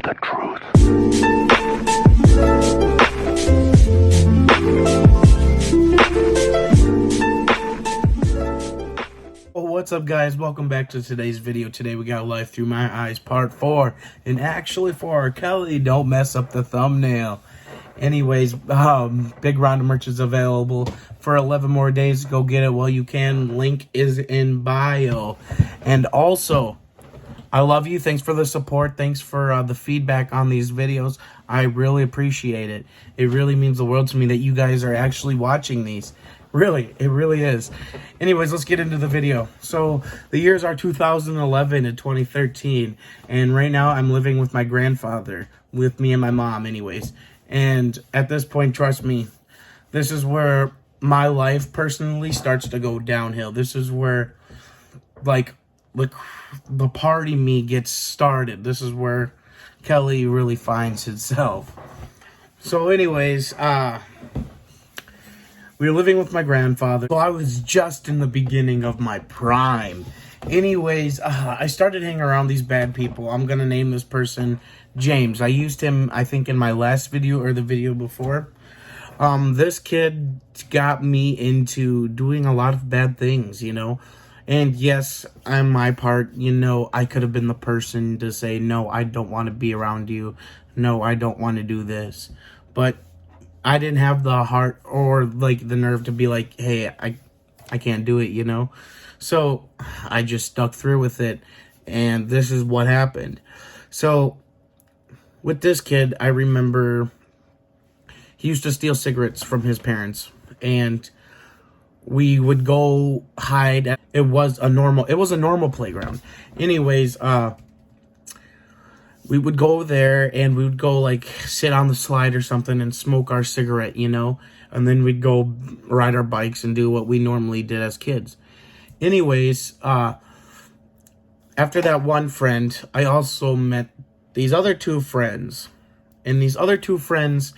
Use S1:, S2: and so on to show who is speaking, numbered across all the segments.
S1: the truth.
S2: What's up, guys? Welcome back to today's video. Today we got Life Through My Eyes Part 4. And actually for R. Kelly, don't mess up the thumbnail. Anyways, big round of merch is available for 11 more days. Go get it while you can. Link is in bio. And also, I love you. Thanks for the support. Thanks for the feedback on these videos. I really appreciate it. It really means the world to me that you guys are actually watching these. Really, it really is. Anyways, let's get into the video. So, the years are 2011 and 2013. And right now, I'm living with my grandfather. With me and my mom, anyways. And at this point, trust me, this is where my life personally starts to go downhill. This is where, like, the party me gets started. This is where Kelly really finds himself. So anyways, we were living with my grandfather. So I was just in the beginning of my prime. Anyways, I started hanging around these bad people. I'm gonna name this person James. I used him, I think, in my last video or the video before. This kid got me into doing a lot of bad things, you know. And yes, on my part, you know, I could have been the person to say, no, I don't want to be around you. No, I don't want to do this. But I didn't have the heart or, like, the nerve to be like, hey, I can't do it, you know. So I just stuck through with it. And this is what happened. So with this kid, I remember he used to steal cigarettes from his parents. And we would go hide. It was a normal playground. Anyways, we would go there and we would go, like, sit on the slide or something and smoke our cigarette, you know? And then we'd go ride our bikes and do what we normally did as kids. Anyways, after that one friend, I also met these other two friends. And these other two friends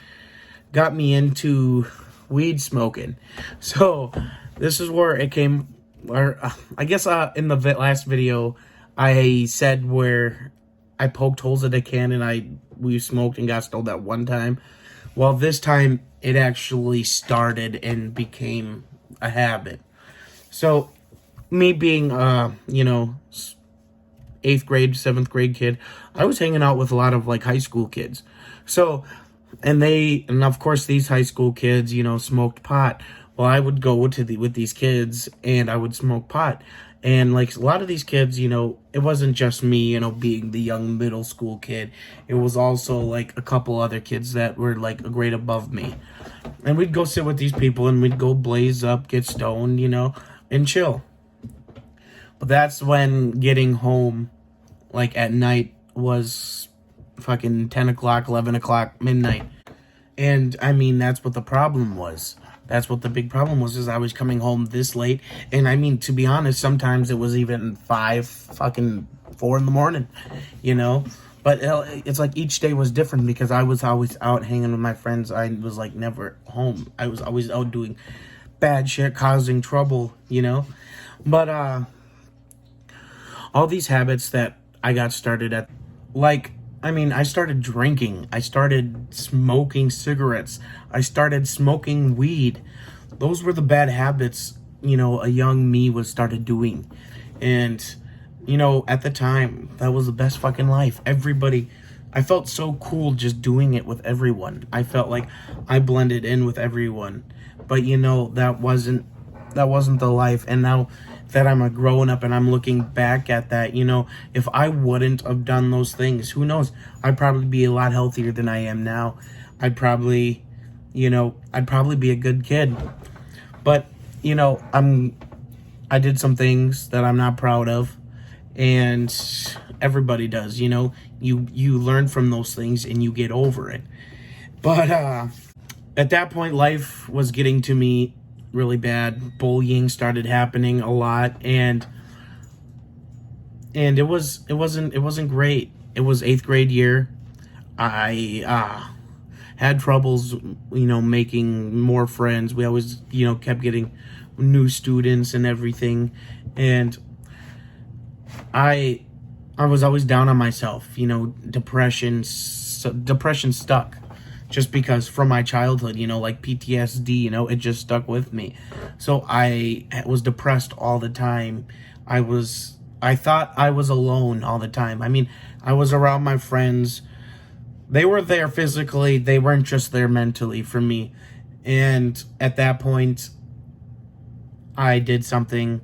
S2: got me into weed smoking. So this is where it came, I guess in the last video I said where I poked holes in a can and we smoked and got stoned that one time. Well, this time it actually started and became a habit. So me being you know, 8th grade, 7th grade kid, I was hanging out with a lot of, like, high school kids. So and of course these high school kids, you know, smoked pot. Well, I would go with these kids and I would smoke pot. And, like, a lot of these kids, you know, it wasn't just me, you know, being the young middle school kid. It was also, like, a couple other kids that were, like, a grade above me. And we'd go sit with these people and we'd go blaze up, get stoned, you know, and chill. But that's when getting home, like, at night was fucking 10 o'clock, 11 o'clock, midnight. And, I mean, that's what the problem was. That's what the big problem was, is I was coming home this late. And, I mean, to be honest, sometimes it was even 4 in the morning, you know. But it's like each day was different because I was always out hanging with my friends. I was, like, never home. I was always out doing bad shit, causing trouble, you know. But, all these habits that I got started at, like, I mean, I started drinking. I started smoking cigarettes. I started smoking weed. Those were the bad habits, you know, a young me started doing. And, you know, at the time, that was the best fucking life. I felt so cool just doing it with everyone. I felt like I blended in with everyone. But, you know, that wasn't the life. And now that I'm a grown up and I'm looking back at that, you know, if I wouldn't have done those things, who knows? I'd probably be a lot healthier than I am now. I'd probably be a good kid. But, you know, I did some things that I'm not proud of, and everybody does, you know. You learn from those things and you get over it. But at that point, life was getting to me really bad. Bullying started happening a lot, and it wasn't great. It was 8th grade year. I had troubles, you know, making more friends. We always, you know, kept getting new students and everything. And I I was always down on myself. Depression stuck just because from my childhood, like PTSD, it just stuck with me. So I was depressed all the time. I thought I was alone all the time. I mean, I was around my friends. They were there physically, they weren't just there mentally for me. And at that point, I did something.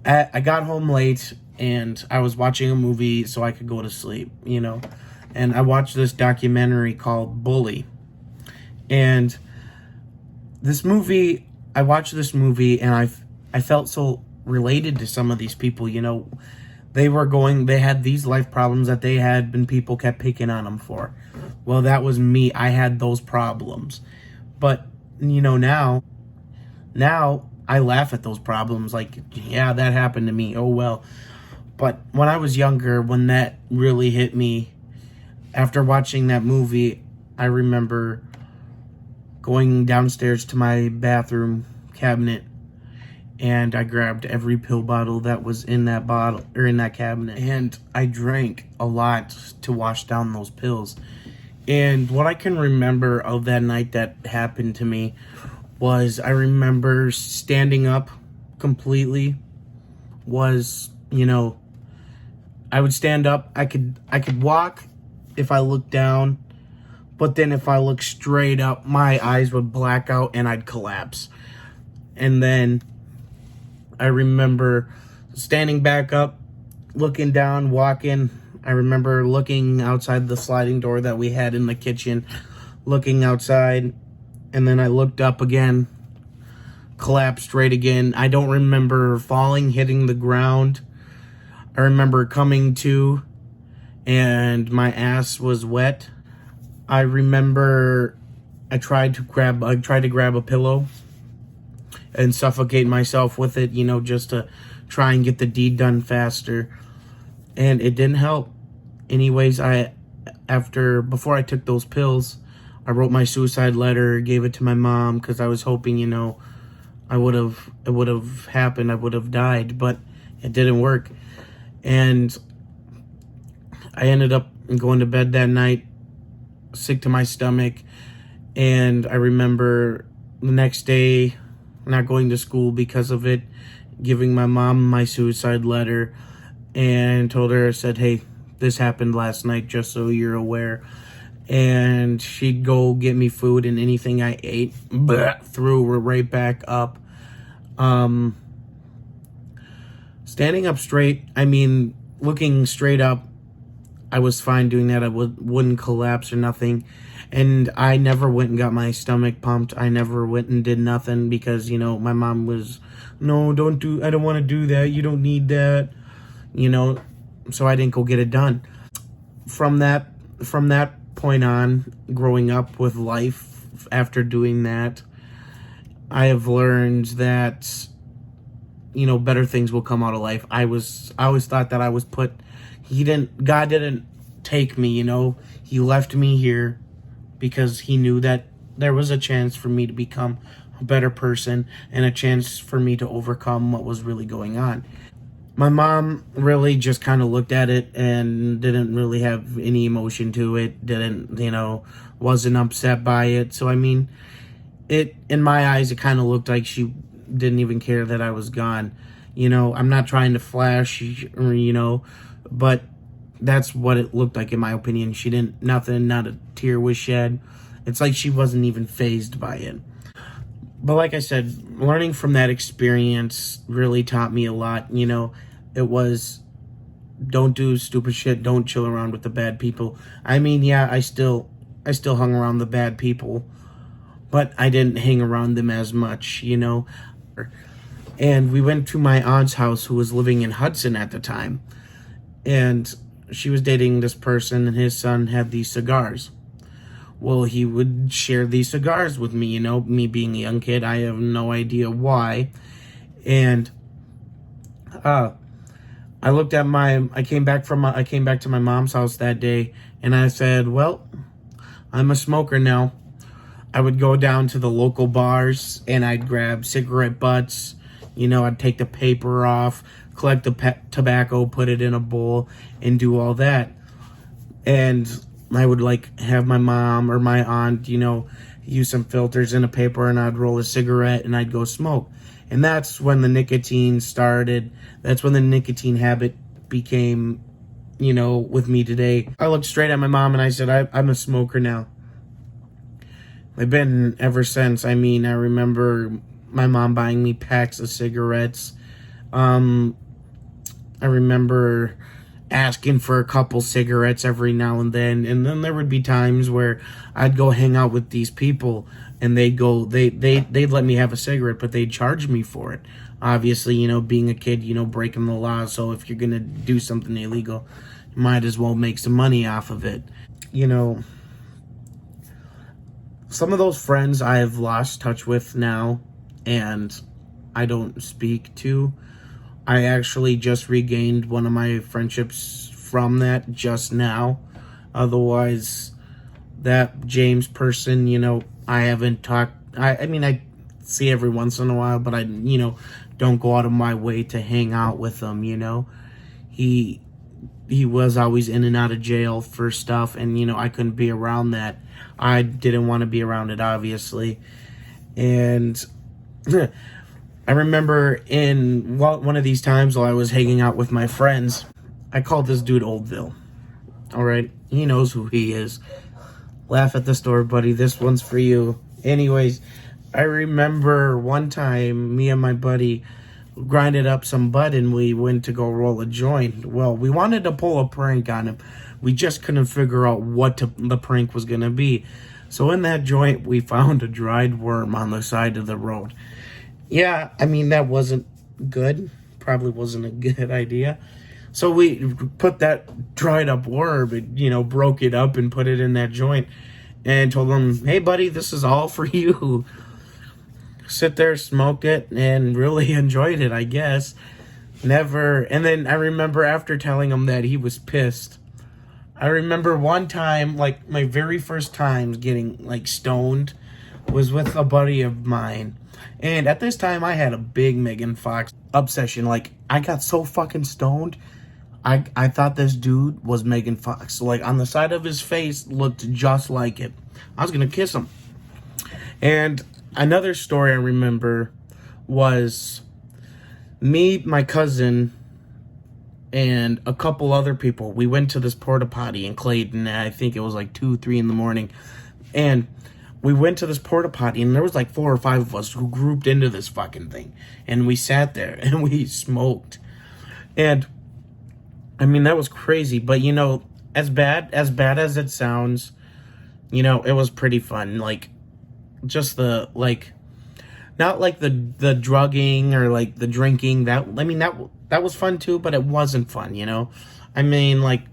S2: I got home late and I was watching a movie so I could go to sleep. And I watched this documentary called Bully. And I watched this movie and I felt so related to some of these people. They had these life problems that they had and people kept picking on them for. Well, that was me. I had those problems. But, now I laugh at those problems like, yeah, that happened to me. Oh, well. But when I was younger, when that really hit me, after watching that movie, I remember going downstairs to my bathroom cabinet and I grabbed every pill bottle that was in that bottle or in that cabinet, and I drank a lot to wash down those pills. And what I can remember of that night that happened to me was I remember standing up completely. I would stand up, I could walk if I looked down, but then if I looked straight up, my eyes would black out and I'd collapse. And then I remember standing back up, looking down, walking. I remember looking outside the sliding door that we had in the kitchen, looking outside, and then I looked up again, collapsed straight again. I don't remember falling, hitting the ground. I remember coming to, and my ass was wet. I remember I tried to grab a pillow and suffocate myself with it, just to try and get the deed done faster. And it didn't help. Anyways, before I took those pills, I wrote my suicide letter, gave it to my mom because I was hoping, it would have happened. I would have died, but it didn't work. And I ended up going to bed that night, sick to my stomach. And I remember the next day not going to school because of it, giving my mom my suicide letter and told her, I said, hey, this happened last night, just so you're aware. And she'd go get me food, and anything I ate, threw right back up. Standing up straight, looking straight up, I was fine doing that. I wouldn't collapse or nothing. And I never went and got my stomach pumped. I never went and did nothing because, my mom was, no, I don't want to do that. You don't need that. So I didn't go get it done. From that point on, growing up with life after doing that, I have learned that, better things will come out of life. I always thought that I was God didn't take me, He left me here because He knew that there was a chance for me to become a better person and a chance for me to overcome what was really going on. My mom really just kind of looked at it and didn't really have any emotion to it, wasn't upset by it. So, in my eyes, it kind of looked like she didn't even care that I was gone. I'm not trying to flash, but that's what it looked like in my opinion. She didn't, nothing, not a tear was shed. It's like she wasn't even fazed by it. But like I said, learning from that experience really taught me a lot. It was, don't do stupid shit. Don't chill around with the bad people. Yeah, I still hung around the bad people, but I didn't hang around them as much, And we went to my aunt's house, who was living in Hudson at the time. And she was dating this person, and his son had these cigars. Well, he would share these cigars with me, me being a young kid. I have no idea why. And I came back to my mom's house that day, and I said, well, I'm a smoker now. I would go down to the local bars and I'd grab cigarette butts, I'd take the paper off, collect the tobacco, put it in a bowl, and do all that. And I would like have my mom or my aunt, use some filters in a paper, and I'd roll a cigarette and I'd go smoke. And that's when the nicotine started. That's when the nicotine habit became, with me today. I looked straight at my mom and I said, I'm a smoker now. I've been ever since. I remember my mom buying me packs of cigarettes. I remember asking for a couple cigarettes every now and then there would be times where I'd go hang out with these people and they'd let me have a cigarette, but they'd charge me for it. Obviously, being a kid, breaking the law. So if you're gonna do something illegal, you might as well make some money off of it. Some of those friends I have lost touch with now, and I don't speak to. I actually just regained one of my friendships from that just now. Otherwise, that James person, I haven't talked. I see every once in a while, but I, don't go out of my way to hang out with him. He was always in and out of jail for stuff, and I couldn't be around that. I didn't want to be around it, obviously, and I remember in one of these times while I was hanging out with my friends, I called this dude Oldville. All right, he knows who he is. Laugh at the store, buddy. This one's for you. Anyways, I remember one time me and my buddy grinded up some bud and we went to go roll a joint. Well, we wanted to pull a prank on him. We just couldn't figure out what the prank was going to be. So in that joint, we found a dried worm on the side of the road. Yeah, that wasn't good. Probably wasn't a good idea. So we put that dried up worm and, broke it up and put it in that joint and told him, hey, buddy, this is all for you. Sit there, smoke it, and really enjoyed it, I guess. And then I remember after telling him that, he was pissed. I remember one time, like my very first time getting stoned was with a buddy of mine. And at this time, I had a big Megan Fox obsession. I got so fucking stoned, I thought this dude was Megan Fox. So, on the side of his face looked just like it. I was going to kiss him. And another story I remember was me, my cousin, and a couple other people. We went to this porta potty in Clayton. I think it was 2, 3 in the morning. And we went to this porta potty, and there was 4 or 5 of us who grouped into this fucking thing. And we sat there, and we smoked. And, that was crazy. But, as bad as it sounds, it was pretty fun. Just the, not the drugging or, the drinking. That was fun, too, but it wasn't fun,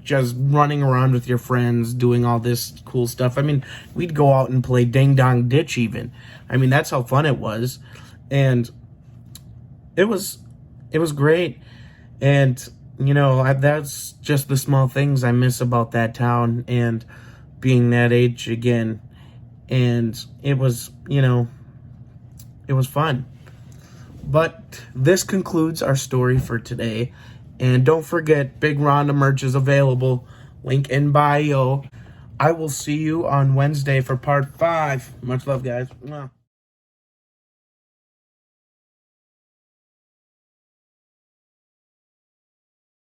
S2: just running around with your friends, doing all this cool stuff. We'd go out and play Ding Dong Ditch even. That's how fun it was. And it was great. And, that's just the small things I miss about that town and being that age again. And it was, it was fun. But this concludes our story for today. And don't forget, Big Rhonda merch is available. Link in bio. I will see you on Wednesday for part 5. Much love, guys. Mwah.